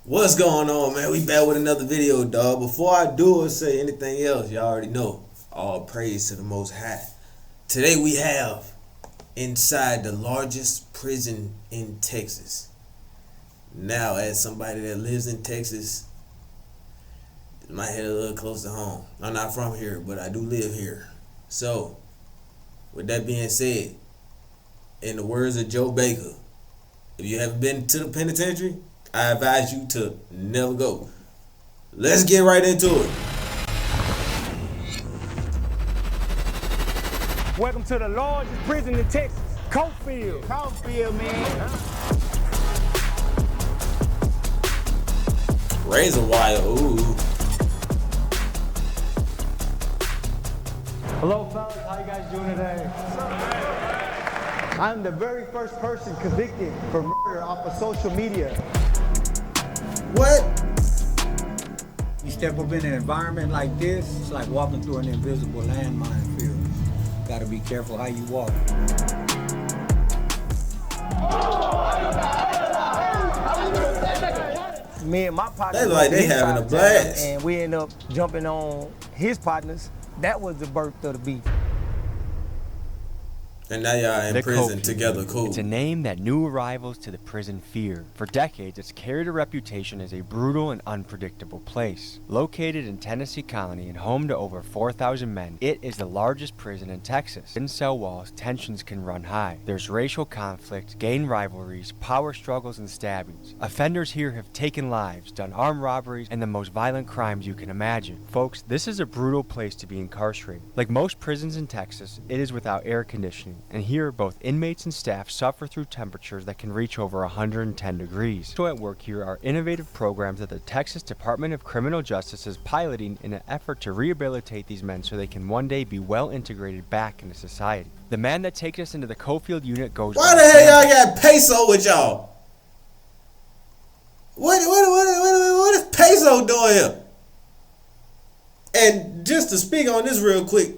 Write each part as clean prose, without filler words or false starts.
What's going on, man? We back with another video, dog. Before I do or say anything else, y'all already know. All praise to the Most High. Today we have inside the largest prison in Texas. Now, as somebody that lives in Texas, my head a little close to home. I'm not from here, but I do live here. So, with that being said, in the words of Joe Baker, if you haven't been to the penitentiary, I advise you to never go. Let's get right into it. Welcome to the largest prison in Texas, Cofield. Cofield, man. Razor wire, ooh. Hello, fellas. How you guys doing today? I'm the very first person convicted for murder off of social media. What? You step up in an environment like this, it's like walking through an invisible landmine field. Gotta be careful how you walk. Me and my partner. They like they having a blast. And we end up jumping on his partners. That was the birth of the beef. And now y'all in The prison Cofield. together, cool. It's a name that new arrivals to the prison fear. For decades, it's carried a reputation as a brutal and unpredictable place. Located in Tennessee Colony and home to over 4,000 men, it is the largest prison in Texas. In cell walls, tensions can run high. There's racial conflict, gang rivalries, power struggles, and stabbings. Offenders here have taken lives, done armed robberies, and the most violent crimes you can imagine. Folks, this is a brutal place to be incarcerated. Like most prisons in Texas, it is without air conditioning. And here, both inmates and staff suffer through temperatures that can reach over 110 degrees. So at work here are innovative programs that the Texas Department of Criminal Justice is piloting in an effort to rehabilitate these men so they can one day be well integrated back into society. The man that takes us into the Cofield unit goes Why by the hell Sam. y'all got peso with y'all? What is peso doing here? And just to speak on this real quick,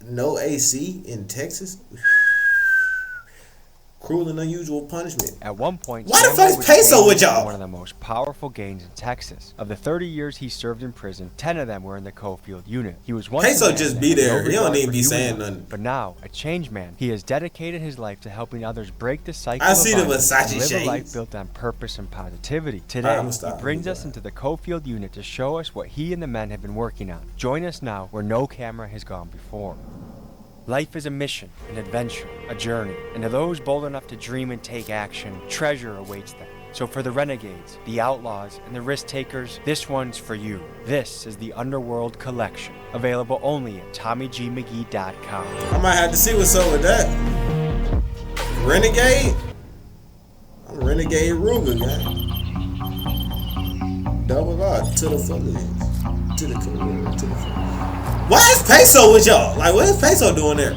no AC in Texas? Cruel and unusual punishment. At one point, Why the Sam fuck is was peso named with y'all? one of the most powerful gangs in Texas. Of the 30 years he served in prison, 10 of them were in the Cofield unit. He was once Peso a man just that be had there. no He don't regard even for be human saying life. nothing. But now, a changed man, he has dedicated his life to helping others break the cycle I of see the violence Versace and live a life shades. built on purpose and positivity. Alright, Today, I'ma he stop. brings us into the Cofield unit to show us what he and the men have been working on. Join us now where no camera has gone before. Life is a mission, an adventure, a journey, and to those bold enough to dream and take action, treasure awaits them. So for the renegades, the outlaws, and the risk takers, this one's for you. This is the Underworld Collection, available only at TommyGMcGee.com. I might have to see what's up with that. Renegade? I'm Renegade Ruger, guy. Double R to the fullest. To the career, to the fullest. Why is peso with y'all? Like, what is peso doing there?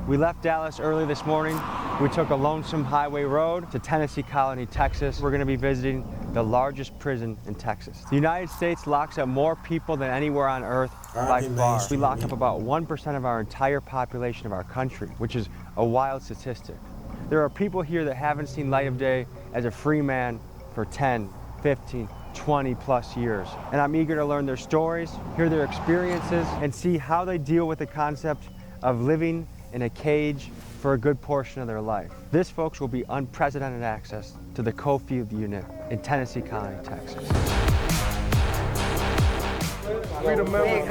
We left Dallas early this morning. We took a lonesome highway road to Tennessee Colony, Texas. We're going to be visiting the largest prison in Texas. The United States locks up more people than anywhere on earth by far. We lock up about 1% of our entire population of our country, which is a wild statistic. There are people here that haven't seen light of day as a free man for 10, 15, 20 plus years. And I'm eager to learn their stories, hear their experiences, and see how they deal with the concept of living in a cage for a good portion of their life. This, folks, will be unprecedented access to the Cofield unit in Tennessee Colony, Texas. Freedom member.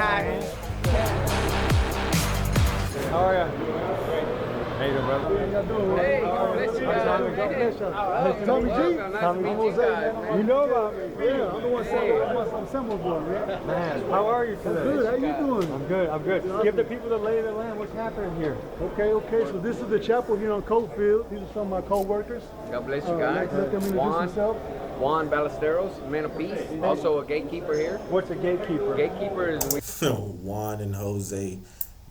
How are you? How you doing, brother? How you doing? Hey, God bless you guys. Tommy G? Tommy Jose, You know about me? Yeah, I'm the one I'm Semble boy, man. Man, how are you today? Good, how you doing? I'm good. Give the people the lay of the land. What's happening here? Okay, so this is the chapel here on Cofield. These are some of my co-workers. God bless you guys. Let them introduce themselves. Juan Ballesteros, man of peace, also a gatekeeper here. What's a gatekeeper? Gatekeeper is Juan and Jose.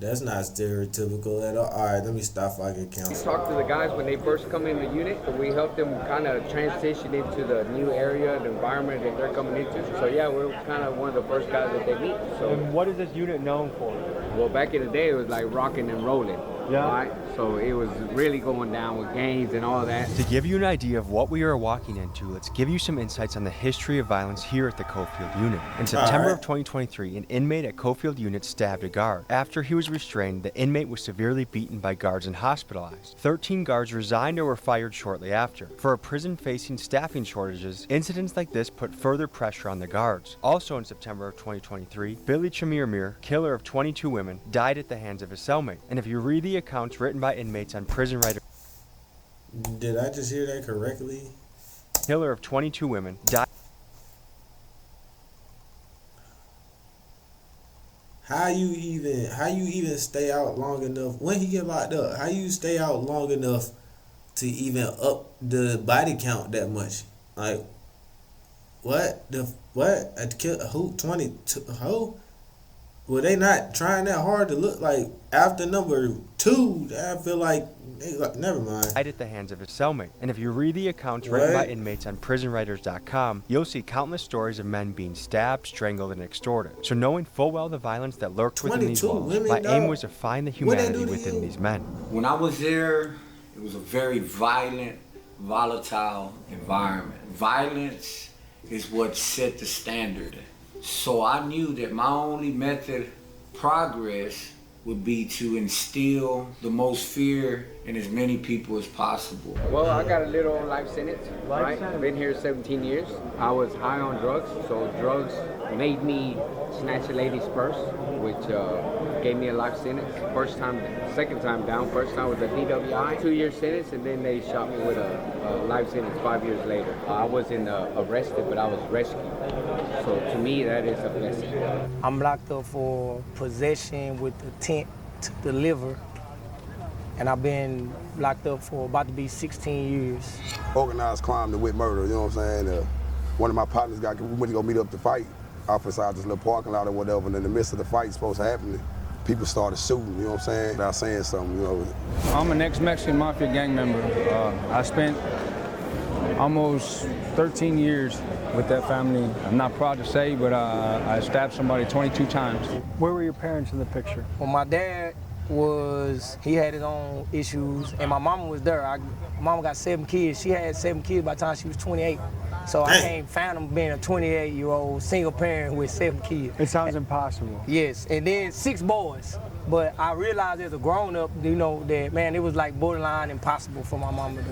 That's not stereotypical at all. All right, let me stop if I get we counseled. talk to the guys when they first come in the unit, and we help them kind of transition into the new area, the environment that they're coming into. So yeah, we're kind of one of the first guys that they meet. So And what is this unit known for? well, back in the day, it was like rocking and rolling. Yeah. Right? So it was really going down with gangs and all that. To give you an idea of what we are walking into, let's give you some insights on the history of violence here at the Cofield Unit. In September of 2023, an inmate at Cofield Unit stabbed a guard. After he was restrained, the inmate was severely beaten by guards and hospitalized. 13 guards resigned or were fired shortly after. For a prison facing staffing shortages, incidents like this put further pressure on the guards. Also in September of 2023, Billy Chamirmir, killer of 22 women, died at the hands of his cellmate. And if you read the accounts written by inmates on Prison Writer... Did I just hear that correctly? Killer of 22 women died... How you even stay out long enough when he get locked up? How you stay out long enough to even up the body count that much? Like, what the what? Who 22? Who? Were they not trying that hard to look like after number 2? I feel like they never mind. Died at the hands of his cellmate. And if you read the accounts written by inmates on PrisonWriters.com, you'll see countless stories of men being stabbed, strangled, and extorted. So knowing full well the violence that lurked within these walls, my aim was to find the humanity within these men. When I was there, it was a very violent, volatile environment. Violence is what set the standard. So I knew that my only method of progress would be to instill the most fear in as many people as possible. Well, I got a little life sentence, right? I've been here 17 years. I was high on drugs, so drugs made me snatch a lady's purse, which gave me a life sentence. Second time down. First time was a DWI, 2-year sentence, and then they shot me with a life sentence 5 years later. I wasn't arrested, but I was rescued. So to me, that is a blessing. I'm locked up for possession with intent to deliver, and I've been locked up for about to be 16 years. Organized crime to with murder, you know what I'm saying? One of my partners we went to go meet up to fight off inside this little parking lot or whatever, and in the midst of the fight supposed to happen, people started shooting, you know what I'm saying? Without saying something, you know. I'm an ex-Mexican Mafia gang member. I spent almost 13 years with that family. I'm not proud to say, but I stabbed somebody 22 times. Where were your parents in the picture? Well, my dad he had his own issues, and my mama was there. My mama got 7 kids. She had 7 kids by the time she was 28. So I can't fathom being a 28-year-old single parent with 7 kids. It sounds impossible. Yes, and then 6 boys. But I realized as a grown-up, you know, that, man, it was like borderline impossible for my mama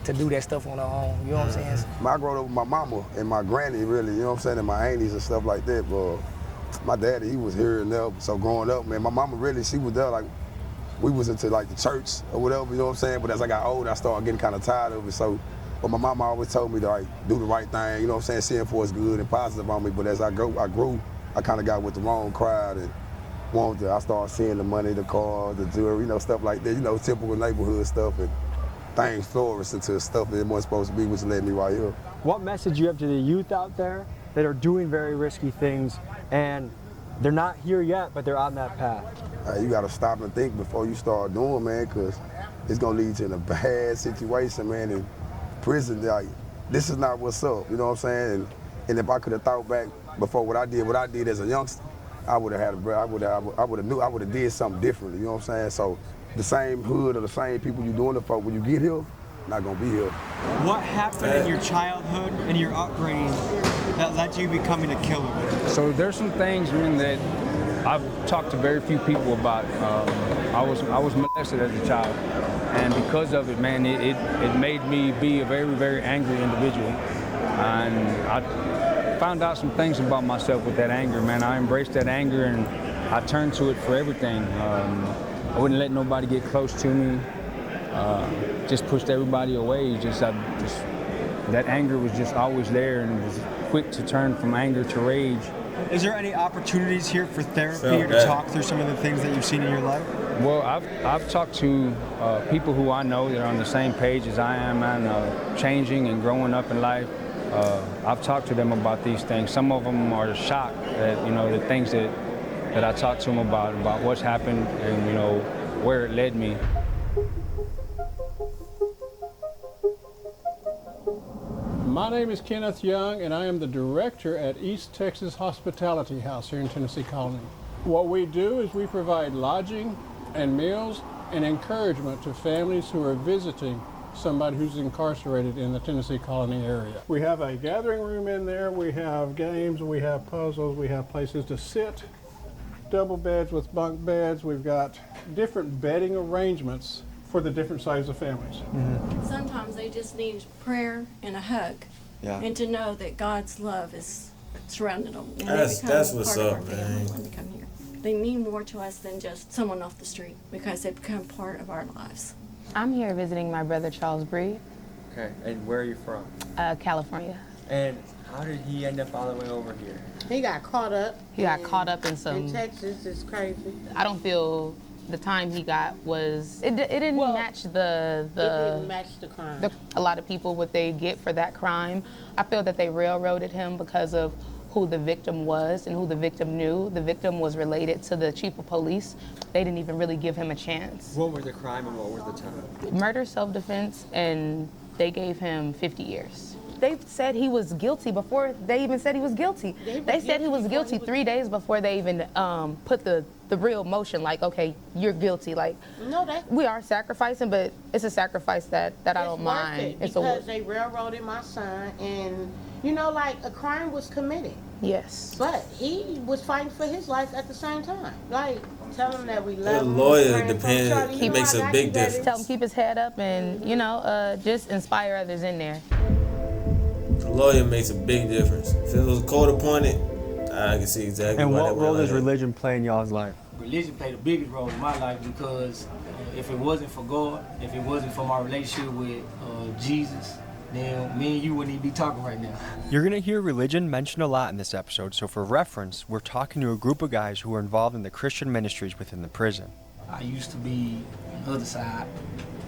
to do that stuff on her own. You know what I'm saying? I grew up with my mama and my granny, really, you know what I'm saying, and my aunties and stuff like that. But my daddy, he was here and there. So growing up, man, my mama really, she was there, like, we was into like the church or whatever, you know what I'm saying? But as I got older, I started getting kind of tired of it. So, but my mama always told me to like do the right thing, you know what I'm saying? Seeing for it's good and positive on me. But as I grew, I kind of got with the wrong crowd and I started seeing the money, the cars, the jewelry, you know, stuff like that, you know, typical neighborhood stuff, and things flourished into stuff that it wasn't supposed to be, which led me right here. What message you have to the youth out there that are doing very risky things and they're not here yet, but they're on that path? You gotta stop and think before you start doing, man, because it's gonna lead you in a bad situation, man. In prison, like, this is not what's up, you know what I'm saying? And if I could have thought back before what I did as a youngster, I would have did something differently, you know what I'm saying? So the same hood or the same people you doing it for, when you get here, not gonna be here. What happened in your childhood and your upbringing that led to you becoming a killer? So there's some things, man, that I've talked to very few people about. I was molested as a child, and because of it, man, it made me be a very, very angry individual. And I found out some things about myself with that anger, man. I embraced that anger and I turned to it for everything. I wouldn't let nobody get close to me. Just pushed everybody away. That anger was just always there, and was quick to turn from anger to rage. Is there any opportunities here for therapy or to talk through some of the things that you've seen in your life? Well, I've talked to people who I know that are on the same page as I am, and changing and growing up in life. I've talked to them about these things. Some of them are shocked at, you know, the things that I talked to them about what's happened and, you know, where it led me. My name is Kenneth Young, and I am the director at East Texas Hospitality House here in Tennessee Colony. What we do is we provide lodging and meals and encouragement to families who are visiting somebody who's incarcerated in the Tennessee Colony area. We have a gathering room in there, we have games, we have puzzles, we have places to sit, double beds with bunk beds, we've got different bedding arrangements for the different sizes of families. Sometimes they just need prayer and a hug, and to know that God's love is surrounding them. And That's what's part of up, our family man. when they come here. They mean more to us than just someone off the street because they become part of our lives. I'm here visiting my brother Charles Breed, Okay, and where are you from? California. And how did he end up all the way over here? He got caught up. He got caught up in some. In Texas, it's crazy. I don't feel the time he got was it didn't match the It didn't match the crime. a lot of people what they get for that crime. I feel that they railroaded him because of who the victim was and who the victim knew. The victim was related to the chief of police. They didn't even really give him a chance. What was the crime and what was the time? Murder, self-defense, and they gave him 50 years. They said he was guilty before they even said he was guilty. They said he was guilty 3 days before they even put the real motion, like, okay, you're guilty. Like, No, we are sacrificing, but it's a sacrifice that I don't mind. It's because they railroaded my son, and you know, like a crime was committed. Yes. But he was fighting for his life at the same time. Like, tell him that we love That him. lawyer praying for him. Charlie, you it know makes I a got big you, baby. difference. Tell him keep his head up and, just inspire others in there. The lawyer makes a big difference. If it was court appointed, I can see exactly And why what that role went does like that. religion play in y'all's life? Religion played the biggest role in my life because if it wasn't for God, if it wasn't for my relationship with Jesus, then me and you wouldn't even be talking right now. You're going to hear religion mentioned a lot in this episode, so for reference, we're talking to a group of guys who are involved in the Christian ministries within the prison. I used to be on the other side,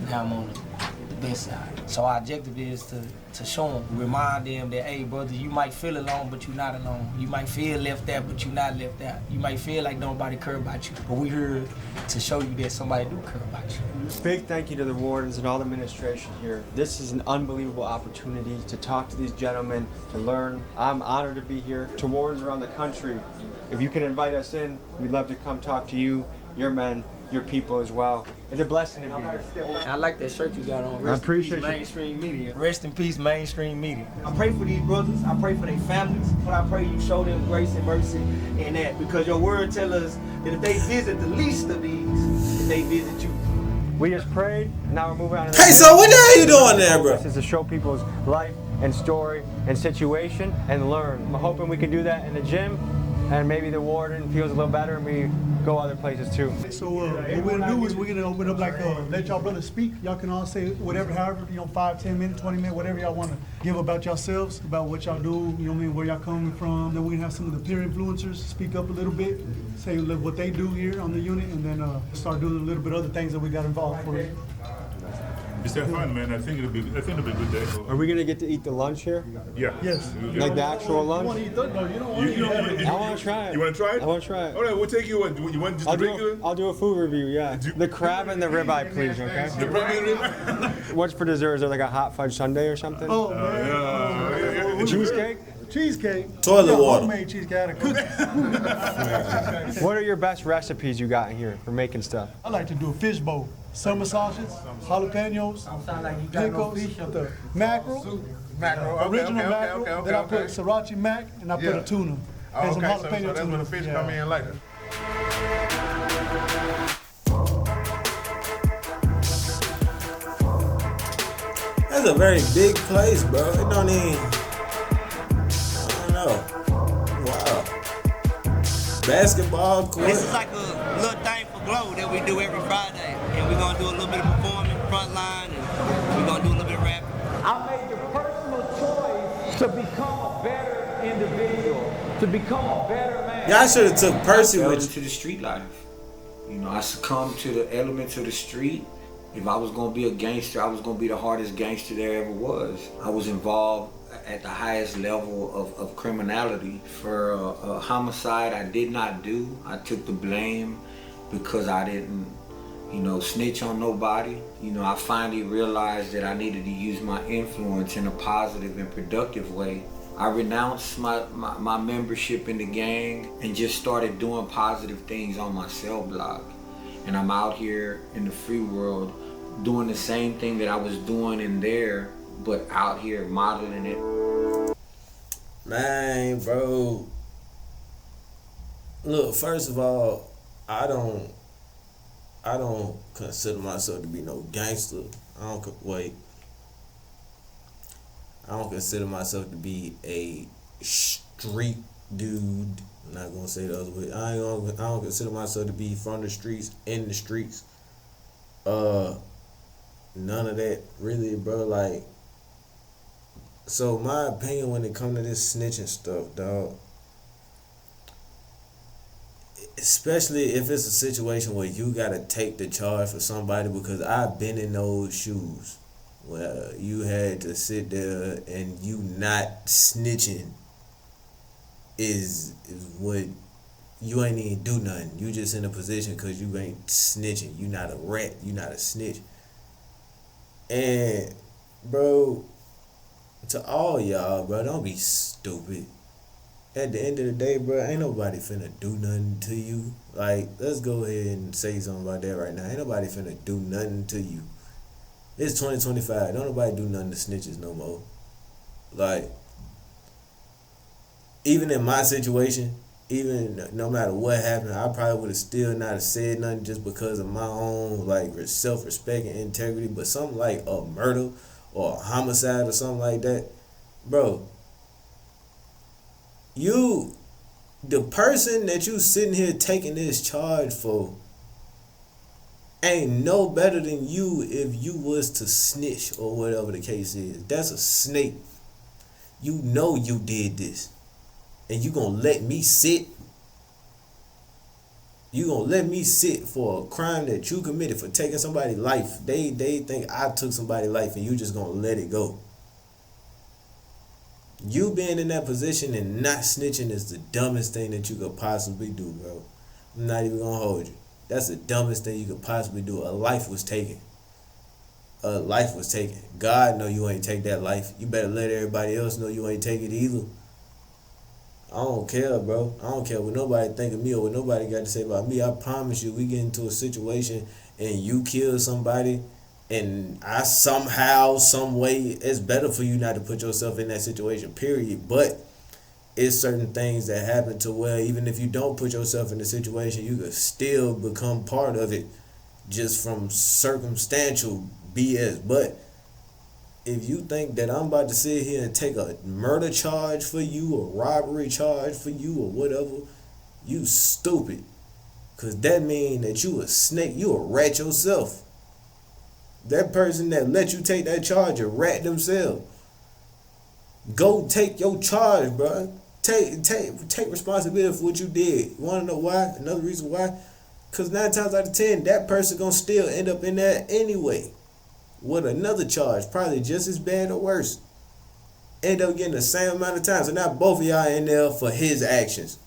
now I'm on the best side. So our objective is to show them, remind them that, hey, brother, you might feel alone, but you're not alone. You might feel left out, but you're not left out. You might feel like nobody care about you, but we're here to show you that somebody do care about you. Big thank you to the wardens and all the administration here. This is an unbelievable opportunity to talk to these gentlemen, to learn. I'm honored to be here. To wardens around the country, if you can invite us in, we'd love to come talk to you, your men, your people as well. It's a blessing to be here. I like that shirt you got on. I appreciate in you. peace, mainstream media. Rest in peace, mainstream media. I pray for these brothers. I pray for their families. But I pray you show them grace and mercy in that. Because your word tells us that if they visit the least of these, if they visit you. We just prayed, now we're moving on to the Hey, so what the hell you doing there, bro? This is to show people's life and story and situation and learn. I'm hoping we can do that in the gym, and maybe the warden feels a little better and we go other places too. So what we're gonna do is we're gonna open up let y'all brothers speak. Y'all can all say whatever, however, 5, 10 minutes, 20 minutes, whatever y'all wanna give about yourselves, about what y'all do, you know what I mean, where y'all coming from. Then we're gonna have some of the peer influencers speak up a little bit, say what they do here on the unit, and then start doing a little bit other things that we got involved for. It's that fun, man. I think it'll be a good day. Are we gonna get to eat the lunch here? Yeah. Yes. Like the actual lunch? You wanna eat that? No, you don't wanna eat that. I wanna try it. You wanna try it? I wanna try it. All right, we'll take you. You want just the regular? I'll do a food review, yeah. The crab and the ribeye, please, okay? The regular? What's for dessert? Is there like a hot fudge sundae or something? Oh, man. Yeah. Cheesecake? Cheesecake. Toilet water. Homemade cheesecake out of cookies. What are your best recipes you got here for making stuff? I like to do a fish bowl. Summer sausages, jalapenos, pickles, the mackerel, original mackerel. Then I put sriracha mac and I put a tuna. And some Okay, so jalapeno that's tuna. when the fish come in later. That's a very big place, bro. It don't even. I don't know. Wow. Basketball court. This is like a little thing for Glow that we do every Friday. And we're going to do a little bit of performing, front line, and we're going to do a little bit of rapping. I made the personal choice to become a better individual, to become a better man. Y'all should have took Percy I fell with you. into the street life. You know, I succumbed to the elements of the street. If I was gonna be a gangster, I was gonna be the hardest gangster there ever was. I was involved at the highest level of criminality. For a homicide I did not do, I took the blame because I didn't, snitch on nobody. I finally realized that I needed to use my influence in a positive and productive way. I renounced my membership in the gang and just started doing positive things on my cell block. and I'm out here in the free world doing the same thing that I was doing in there, but out here modeling it. Man, bro. Look, first of all, I don't consider myself to be no gangster. I don't consider myself to be a street dude. I'm not gonna say the other way. I don't consider myself to be from the streets, in the streets. None of that really, bro. Like, so my opinion when it comes to this snitching stuff, dog, especially if it's a situation where you gotta take the charge for somebody, because I've been in those shoes where you had to sit there and you not snitching is what, you ain't even do nothing. You just in a position because you ain't snitching. You not a rat. You not a snitch. And, bro, to all y'all, bro, don't be stupid. At the end of the day, bro, ain't nobody finna do nothing to you. Like, let's go ahead and say something about that right now. Ain't nobody finna do nothing to you. It's 2025. Don't nobody do nothing to snitches no more. Like, even in my situation, even no matter what happened, I probably would have still not have said nothing just because of my own, like, self-respect and integrity. But something like a murder or a homicide or something like that, bro, the person that you sitting here taking this charge for ain't no better than you if you was to snitch or whatever the case is. That's a snake. You know you did this. And you gonna let me sit? You gonna let me sit for a crime that you committed for taking somebody's life? They think I took somebody's life and you just gonna let it go. You being in that position and not snitching is the dumbest thing that you could possibly do, bro. I'm not even gonna hold you. That's the dumbest thing you could possibly do. A life was taken. A life was taken. God know you ain't take that life. You better let everybody else know you ain't take it either. I don't care, bro. I don't care what nobody think of me or what nobody got to say about me. I promise you, we get into a situation and you kill somebody and I somehow, some way, it's better for you not to put yourself in that situation, period. But it's certain things that happen to where even if you don't put yourself in the situation, you could still become part of it just from circumstantial BS. But if you think that I'm about to sit here and take a murder charge for you, a robbery charge for you, or whatever, you stupid. Because that mean that you a snake, you a rat yourself. That person that let you take that charge, a rat themselves. Go take your charge, bro. Take responsibility for what you did. You want to know why? Another reason why? Because 9 times out of 10, that person going to still end up in there anyway. With another charge, probably just as bad or worse. End up getting the same amount of time. So now both of y'all in there for his actions.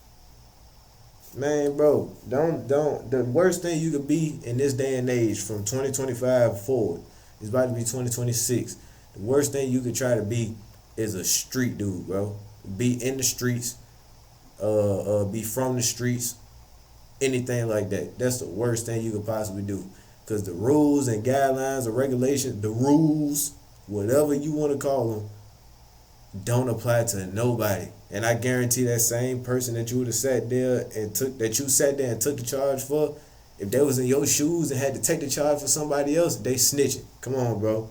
Man, bro, don't. The worst thing you could be in this day and age from 2025 forward, is about to be 2026. The worst thing you could try to be is a street dude, bro. Be in the streets, be from the streets, anything like that. That's the worst thing you could possibly do. Because the rules and guidelines or regulations, the rules, whatever you want to call them, don't apply to nobody. And I guarantee that same person that you would have sat there and took the charge for, if they was in your shoes and had to take the charge for somebody else, they snitching. Come on, bro.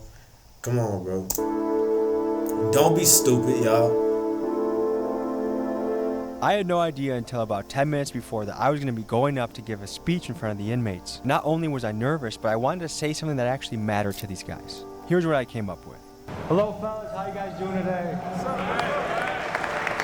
Come on, bro. Don't be stupid, y'all. I had no idea until about 10 minutes before that I was going to be going up to give a speech in front of the inmates. Not only was I nervous, but I wanted to say something that actually mattered to these guys. Here's what I came up with. Hello, fellas. How you guys doing today?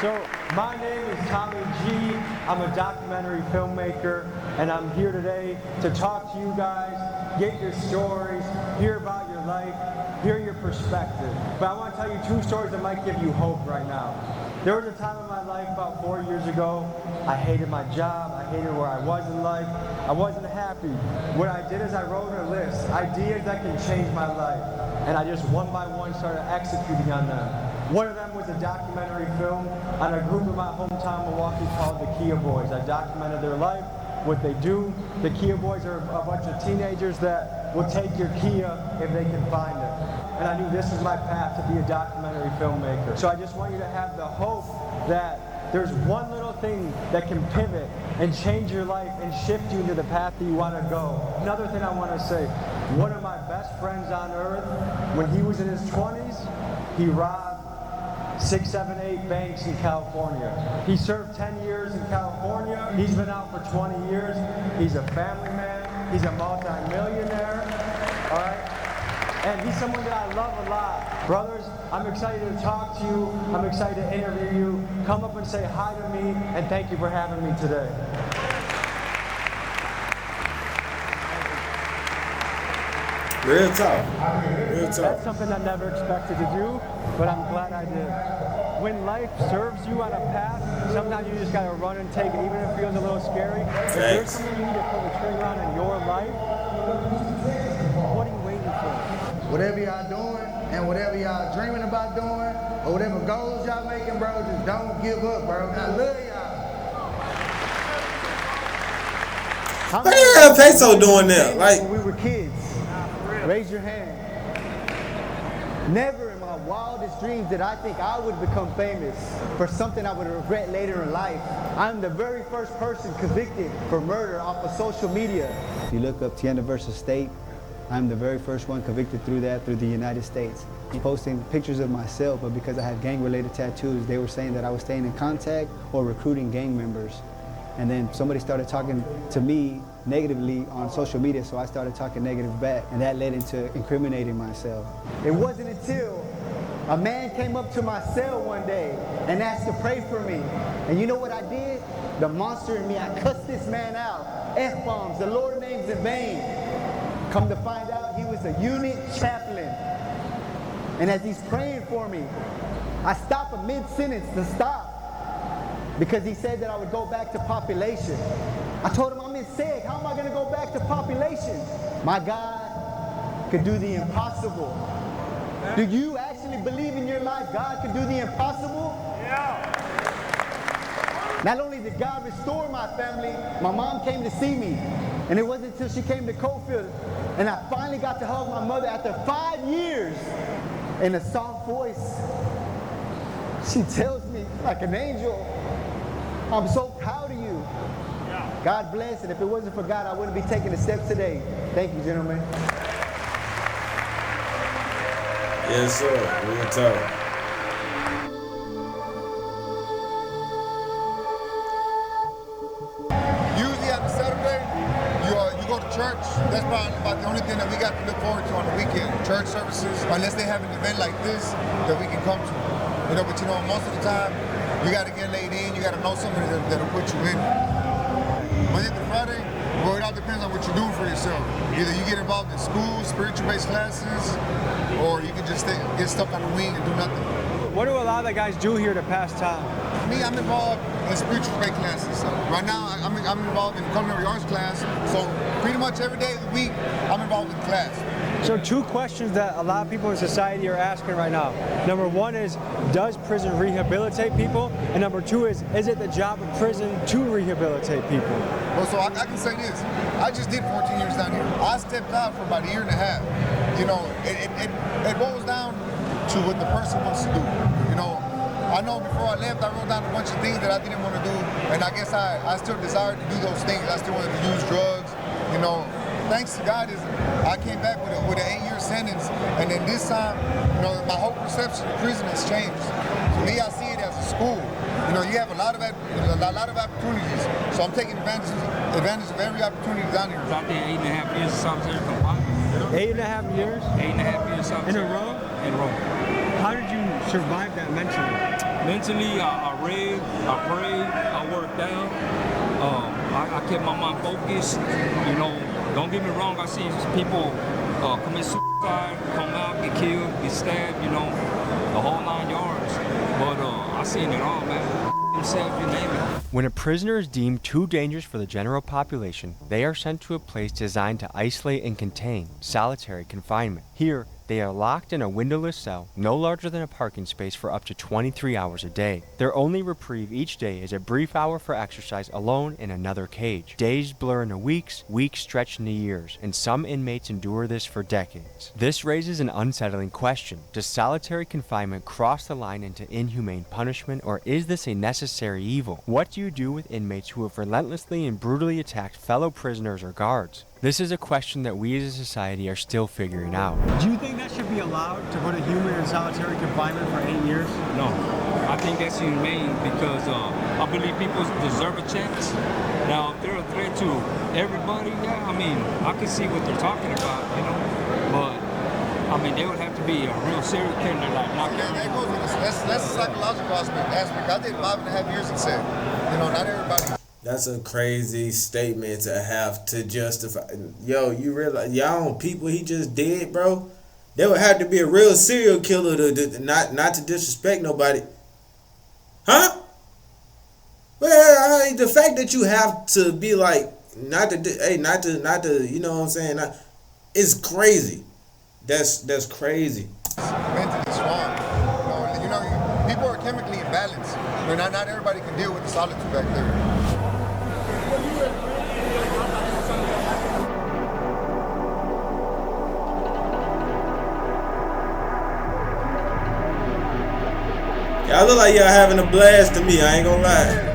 So, my name is Tommy G. I'm a documentary filmmaker, and I'm here today to talk to you guys, get your stories, hear about your life, hear your perspective. But I want to tell you 2 stories that might give you hope right now. There was a time in my life about 4 years ago, I hated my job, I hated where I was in life, I wasn't happy. What I did is I wrote a list, ideas that can change my life, and I just one by one started executing on them. One of them was a documentary film on a group in my hometown, Milwaukee, called the Kia Boys. I documented their life, what they do. The Kia Boys are a bunch of teenagers that will take your Kia if they can find it. And I knew this was my path to be a documentary filmmaker. So I just want you to have the hope that there's one little thing that can pivot and change your life and shift you into the path that you want to go. Another thing I want to say, one of my best friends on earth, when he was in his 20s, he robbed 6, 7, 8 banks in California. He served 10 years in California. He's been out for 20 years. He's a family man. He's a multi-millionaire. All right? And he's someone that I love a lot. Brothers, I'm excited to talk to you. I'm excited to interview you. Come up and say hi to me, and thank you for having me today. Real talk. Real talk. That's something I never expected to do, but I'm glad I did. When life serves you on a path, sometimes you just gotta run and take it, even if it feels a little scary. If there's something you need to pull the trigger on in your life, what are you waiting for? Whatever y'all doing and whatever y'all dreaming about doing or whatever goals y'all making, bro, just don't give up, bro. I love y'all. What the hell Peso doing there? Like, when we were kids. Raise your hand. Never in my wildest dreams did I think I would become famous for something I would regret later in life. I'm the very first person convicted for murder off of social media. If you look up Tienda versus State, I'm the very first one convicted through the United States. Posting pictures of myself, but because I had gang-related tattoos, they were saying that I was staying in contact or recruiting gang members. And then somebody started talking to me negatively on social media, so I started talking negative back, and that led into incriminating myself. It wasn't until a man came up to my cell one day and asked to pray for me. And you know what I did? The monster in me, I cussed this man out. F-bombs, the Lord names in vain. Come to find out, he was a unit chaplain. And as he's praying for me, I stop a mid-sentence to stop because he said that I would go back to population. I told him I'm in SEG, how am I gonna go back to population? My God could do the impossible. Do you actually believe in your life God could do the impossible? Yeah. Not only did God restore my family, my mom came to see me. And it wasn't until she came to Cofield and I finally got to hug my mother after 5 years in a soft voice. She tells me like an angel, I'm so proud of you. God bless, and if it wasn't for God, I wouldn't be taking the steps today. Thank you, gentlemen. Yes, sir. Real talk. Usually on Saturday, you go to church. That's probably about the only thing that we got to look forward to on the weekend. Church services, unless they have an event like this that we can come to. You know, but you know, most of the time, you got to get laid in. You got to know somebody that'll put you in. Monday through Friday, well, it all depends on what you're doing for yourself. Either you get involved in school, spiritual-based classes, or you can just get stuck on the wing and do nothing. What do a lot of the guys do here to pass time? Me, I'm involved in spiritual-based classes. So right now, I'm involved in culinary arts class. So pretty much every day of the week, I'm involved in class. So 2 questions that a lot of people in society are asking right now. Number 1 is, does prison rehabilitate people? And number 2 is it the job of prison to rehabilitate people? Well, so I can say this. I just did 14 years down here. I stepped out for about a year and a half. You know, it boils down to what the person wants to do. You know, I know before I left, I wrote down a bunch of things that I didn't want to do. And I guess I still desired to do those things. I still wanted to use drugs, you know. Thanks to God, I came back with an 8-year sentence, and then this time, you know, my whole perception of prison has changed. To me, I see it as a school. You know, you have a lot of opportunities, so I'm taking advantage of every opportunity down here. I was out there 8.5 years of solitary confinement. 8.5 years? 8.5 years solitary. In a row? In a row. How did you survive that mentally? Mentally, I read, I prayed, I worked out. I kept my mind focused, you know. Don't get me wrong, I see people commit suicide, come out, get killed, get stabbed, you know, the whole 9 yards. But I seen it all, man. Himself, you name it. When a prisoner is deemed too dangerous for the general population, they are sent to a place designed to isolate and contain, solitary confinement. Here, They are locked in a windowless cell, no larger than a parking space, for up to 23 hours a day. Their only reprieve each day is a brief hour for exercise alone in another cage. Days blur into weeks, weeks stretch into years, and some inmates endure this for decades. This raises an unsettling question. Does solitary confinement cross the line into inhumane punishment, or is this a necessary evil? What do you do with inmates who have relentlessly and brutally attacked fellow prisoners or guards? This is a question that we as a society are still figuring out. Do you think that should be allowed to put a human in solitary confinement for 8 years? No, I think that's inhumane because I believe people deserve a chance. Now, if they're a threat to everybody, yeah, I mean, I can see what they're talking about, you know, but I mean, they would have to be a real serial killer, like not that's a psychological aspect. I did 5.5 years in cell. You know, not everybody. That's a crazy statement to have to justify. Yo, you realize y'all people he just did, bro? There would have to be a real serial killer to not to disrespect nobody. Huh? Well, the fact that you have to be like not to you know what I'm saying? It's crazy. That's crazy. Mentally strong. You know, people are chemically imbalanced. You know, not everybody can deal with the solitude back there. Y'all look like y'all having a blast to me, I ain't gonna lie.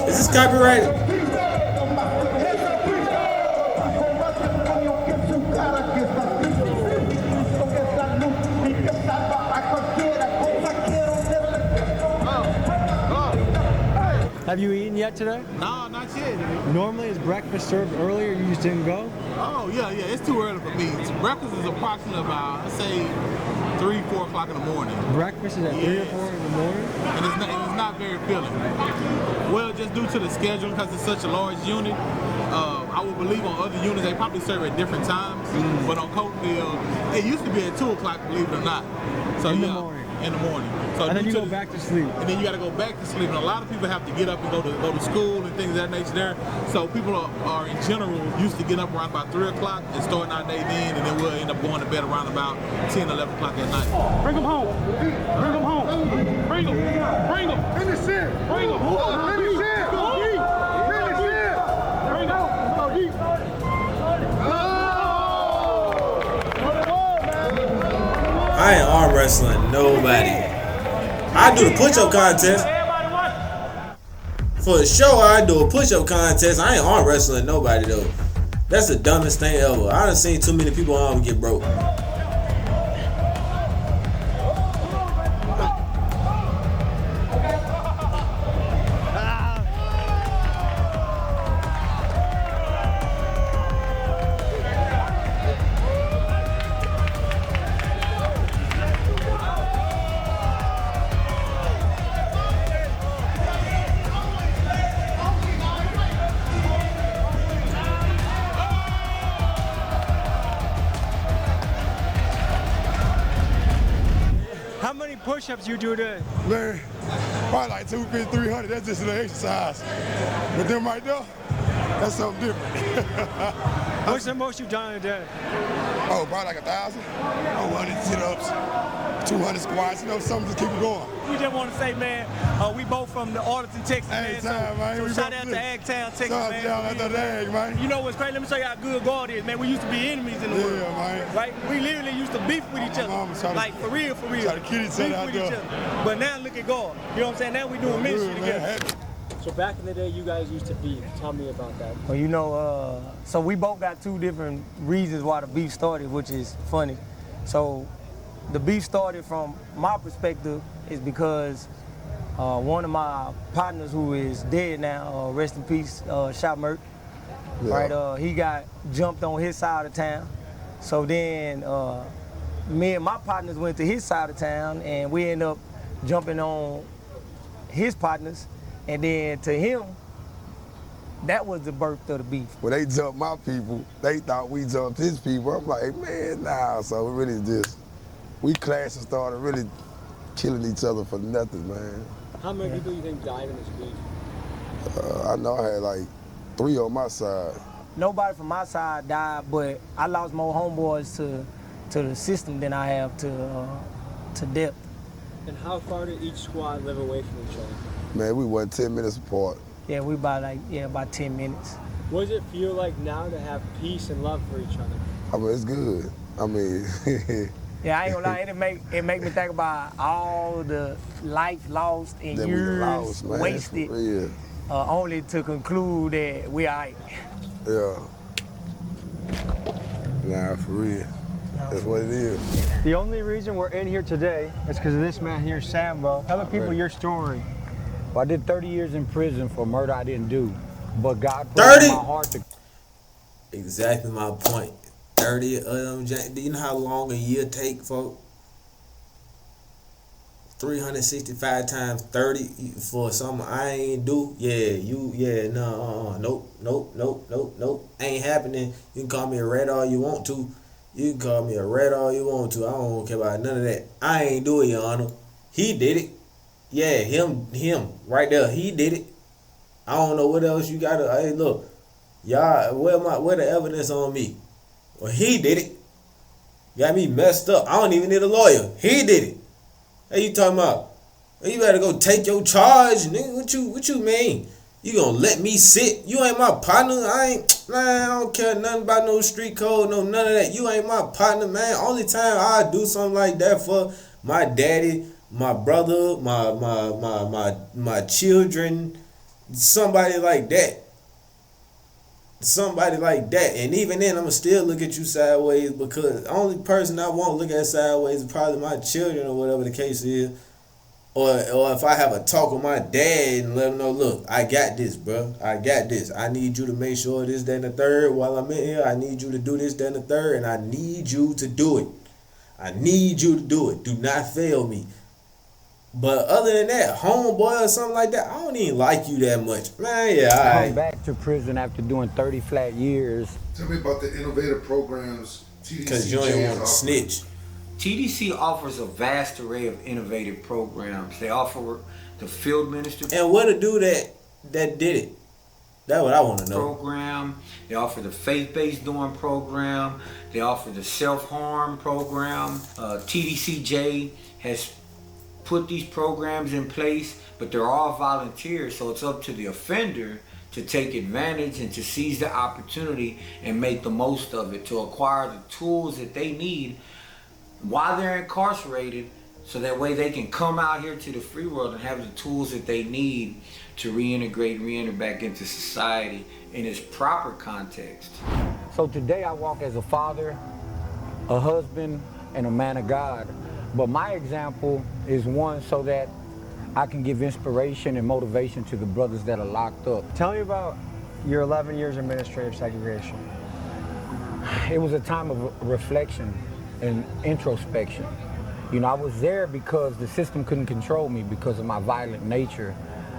Is this copyrighted? Have you eaten yet today? No, not yet. Normally, is breakfast served earlier? You just didn't go? Oh, yeah, it's too early for me. Breakfast is approximately about, let's say, 3, 4 o'clock in the morning. Breakfast is at 3 or 4 in the morning? And it's not very filling. Well, just due to the schedule, because it's such a large unit, I would believe on other units, they probably serve at different times. But on Coatfield, it used to be at 2 o'clock, believe it or not. So, in the morning. In the morning. So and then you go back to sleep. And then you got to go back to sleep. And a lot of people have to get up and go to school and things of that nature there. So people are in general used to get up around about 3 o'clock and starting our day then, and then we'll end up going to bed around about 10, 11 o'clock at night. Bring them home. Bring them home. Bring them. Bring them. Finish it. Bring them. Finish it. Go deep. Finish it. Bring them. Go deep. I ain't arm wrestling nobody. I do the push-up contest. For the show, I do a push-up contest. I ain't arm wrestling nobody though. That's the dumbest thing ever. I done seen too many people arm get broke. Push-ups you do today? Man, probably like 250, 300. That's just an exercise. But them right there, that's something different. What's the most you've done in a day? Oh, probably like 1,000. 100 sit-ups, 200 squats. You know, something to keep it going. We just want to say, man, we both from the Arlington, Texas, man. So shout out to Agtown, Texas, man. You know what's crazy? Let me show you how good God is, man. We used to be enemies in the world. Man. Right? We literally used to beef with each other. Like, for real. Try to kill each other out there. But now look at God. You know what I'm saying? Now we doing ministry together. So back in the day, you guys used to beef. Tell me about that. Well, you know, so we both got 2 different reasons why the beef started, which is funny. So the beef started from my perspective is because one of my partners who is dead now, rest in peace, Shot Merck, right? He got jumped on his side of town. So then me and my partners went to his side of town, and we ended up jumping on his partners. And then to him, that was the birth of the beef. When they jumped my people, they thought we jumped his people. I'm like, man, nah. So we really just, we clashed and started really killing each other for nothing, man. How many people do you think died in this beef? I know I had like 3 on my side. Nobody from my side died, but I lost more homeboys to the system than I have to death. And how far did each squad live away from each other? Man, we went 10 minutes apart. Yeah, we about 10 minutes. What does it feel like now to have peace and love for each other? I mean, it's good. I mean, yeah, I ain't gonna lie, it make me think about all the life lost and that years wasted, only to conclude that we all right. Yeah. Nah, for real. That's what it is. The only reason we're in here today is because of this man here, Sambo. Tell the people your story. Well, I did 30 years in prison for murder I didn't do, but God put 30? it in my heart to... Exactly my point. 30 of them. Do you know how long a year take, folks? 365 times 30 for something I ain't do. Nope. Ain't happening. You can call me a rat all you want to. You can call me a rat all you want to. I don't care about none of that. I ain't do it, Your Honor. He did it. Yeah, him right there. He did it. I don't know what else you gotta. Hey, look, y'all. Where the evidence on me? Well, he did it. Got me messed up. I don't even need a lawyer. He did it. Hey, you talking about? You better go take your charge, nigga. What you mean? You gonna let me sit? You ain't my partner. I don't care nothing about no street code, no none of that. You ain't my partner, man. Only time I do something like that for my daddy, my brother, my children, somebody like that. Somebody like that. And even then, I'ma still look at you sideways, because the only person I won't look at sideways is probably my children or whatever the case is. Or if I have a talk with my dad and let him know, look, I got this, bro. I got this. I need you to make sure this, that, and the third while I'm in here. I need you to do this, that, and the third, and I need you to do it. I need you to do it. Do not fail me. But other than that, homeboy or something like that, I don't even like you that much. Man, yeah, all right. Come back to prison after doing 30 flat years. Tell me about the innovative programs TDCJ because you ain't want to snitch. TDC offers a vast array of innovative programs. They offer the field minister and what to do that did it. That's what I want to know. Program. They offer the faith-based dorm program. They offer the self-harm program. TDCJ has put these programs in place, but they're all volunteers, so it's up to the offender to take advantage and to seize the opportunity and make the most of it, to acquire the tools that they need while they're incarcerated, so that way they can come out here to the free world and have the tools that they need to reenter back into society in its proper context. So today I walk as a father, a husband, and a man of God. But my example is one so that I can give inspiration and motivation to the brothers that are locked up. Tell me about your 11 years of administrative segregation. It was a time of reflection and introspection. You know, I was there because the system couldn't control me because of my violent nature.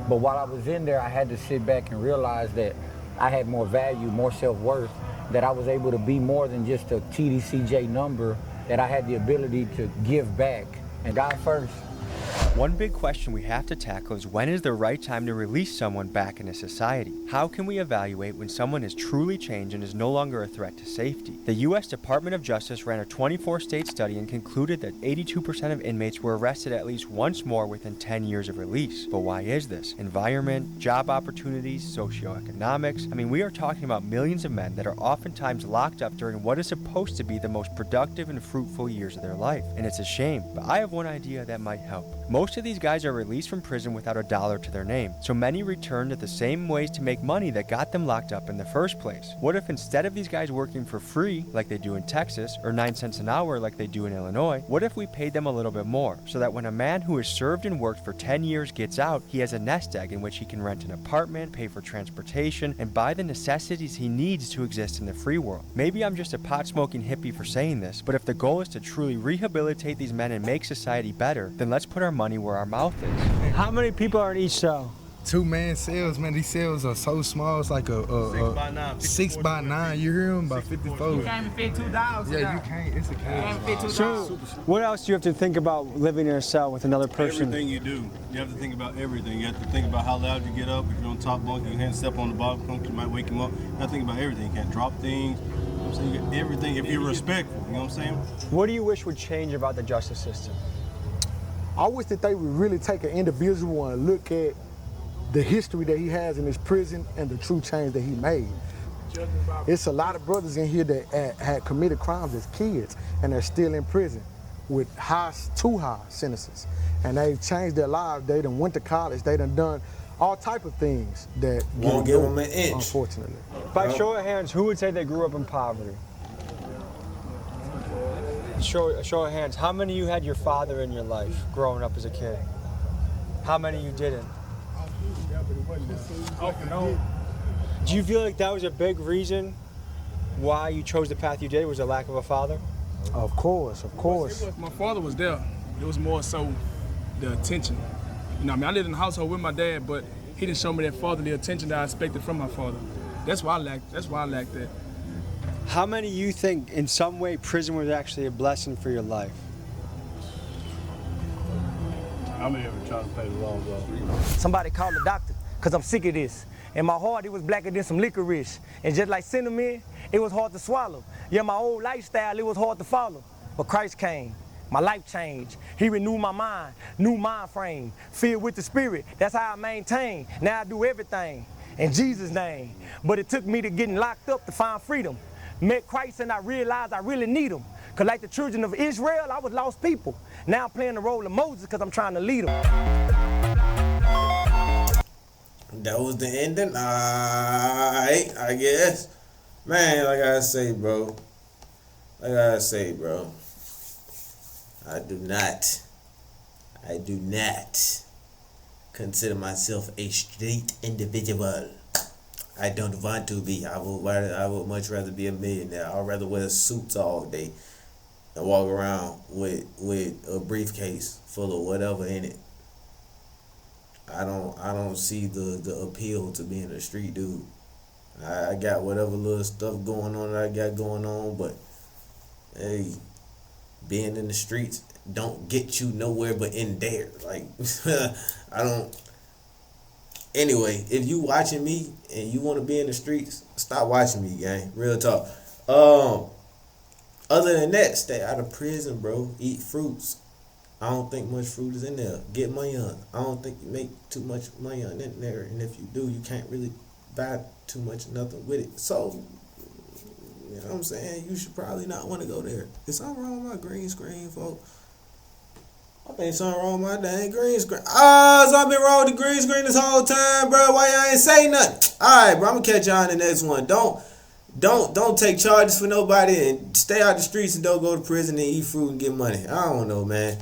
But while I was in there, I had to sit back and realize that I had more value, more self-worth, that I was able to be more than just a TDCJ number, that I had the ability to give back. And God first. One big question we have to tackle is, when is the right time to release someone back into society? How can we evaluate when someone has truly changed and is no longer a threat to safety? The U.S. Department of Justice ran a 24-state study and concluded that 82% of inmates were arrested at least once more within 10 years of release. But why is this? Environment, job opportunities, socioeconomics. I mean, we are talking about millions of men that are oftentimes locked up during what is supposed to be the most productive and fruitful years of their life. And it's a shame, but I have one idea that might help. Most of these guys are released from prison without a dollar to their name, so many return to the same ways to make money that got them locked up in the first place. What if instead of these guys working for free, like they do in Texas, or 9 cents an hour like they do in Illinois, what if we paid them a little bit more, so that when a man who has served and worked for 10 years gets out, he has a nest egg in which he can rent an apartment, pay for transportation, and buy the necessities he needs to exist in the free world. Maybe I'm just a pot-smoking hippie for saying this, but if the goal is to truly rehabilitate these men and make society better, then let's put our money where our mouth is. How many people are in each cell? 2-man cells, man. These cells are so small. It's like a 6 by 9. You hear them? About 54. You can't even fit 2 dogs. Yeah, you can't. It's a cage. So, what else do you have to think about living in a cell with another person? Everything you do. You have to think about everything. You have to think about how loud you get up. If you're on top bunk, you can't step on the bottom bunk. You might wake him up. You have to think about everything. You can't drop things. You know what I'm saying? You got everything if you're respectful. You know what I'm saying? What do you wish would change about the justice system? I wish that they would really take an individual and look at the history that he has in his prison and the true change that he made. It's a lot of brothers in here that had committed crimes as kids and they're still in prison with too high sentences. And they've changed their lives. They done went to college. They done all type of things that won't give them an inch. Unfortunately. By show of hands, who would say they grew up in poverty? Show of hands, how many of you had your father in your life growing up as a kid? How many of you didn't? Do you feel like that was a big reason why you chose the path you did, was a lack of a father? Of course, of course. My father was there. It was more so the attention. You know, I mean, I lived in the household with my dad, but he didn't show me that fatherly attention that I expected from my father. That's why I lacked that. How many of you think in some way prison was actually a blessing for your life? How many ever tried to pay the laws off? Somebody called the doctor, because I'm sick of this. In my heart, it was blacker than some licorice. And just like cinnamon, it was hard to swallow. Yeah, my old lifestyle, it was hard to follow. But Christ came. My life changed. He renewed my mind, new mind frame, filled with the Spirit. That's how I maintain. Now I do everything in Jesus' name. But it took me to getting locked up to find freedom. Met Christ and I realized I really need him. Because like the children of Israel, I was lost people. Now I'm playing the role of Moses because I'm trying to lead them. That was the ending. I guess. Man, like I say, bro. I do not consider myself a straight individual. I don't want to be. I would much rather be a millionaire. I'd rather wear suits all day and walk around with a briefcase full of whatever in it. I don't see the appeal to being a street dude. I got whatever little stuff going on that I got going on, but hey, being in the streets don't get you nowhere but in there. Like I don't. Anyway, if you watching me and you want to be in the streets, stop watching me, gang. Real talk. Other than that, stay out of prison, bro. Eat fruits. I don't think much fruit is in there. Get money on. I don't think you make too much money on in there. And if you do, you can't really buy too much nothing with it. So, you know what I'm saying? You should probably not want to go there. Is something wrong with my green screen, folks? I think something wrong with my dang green screen. Something been wrong with the green screen this whole time, bro. Why y'all ain't say nothing? Alright, bro, I'm gonna catch y'all in the next one. Don't take charges for nobody and stay out the streets and don't go to prison and eat fruit and get money. I don't know, man.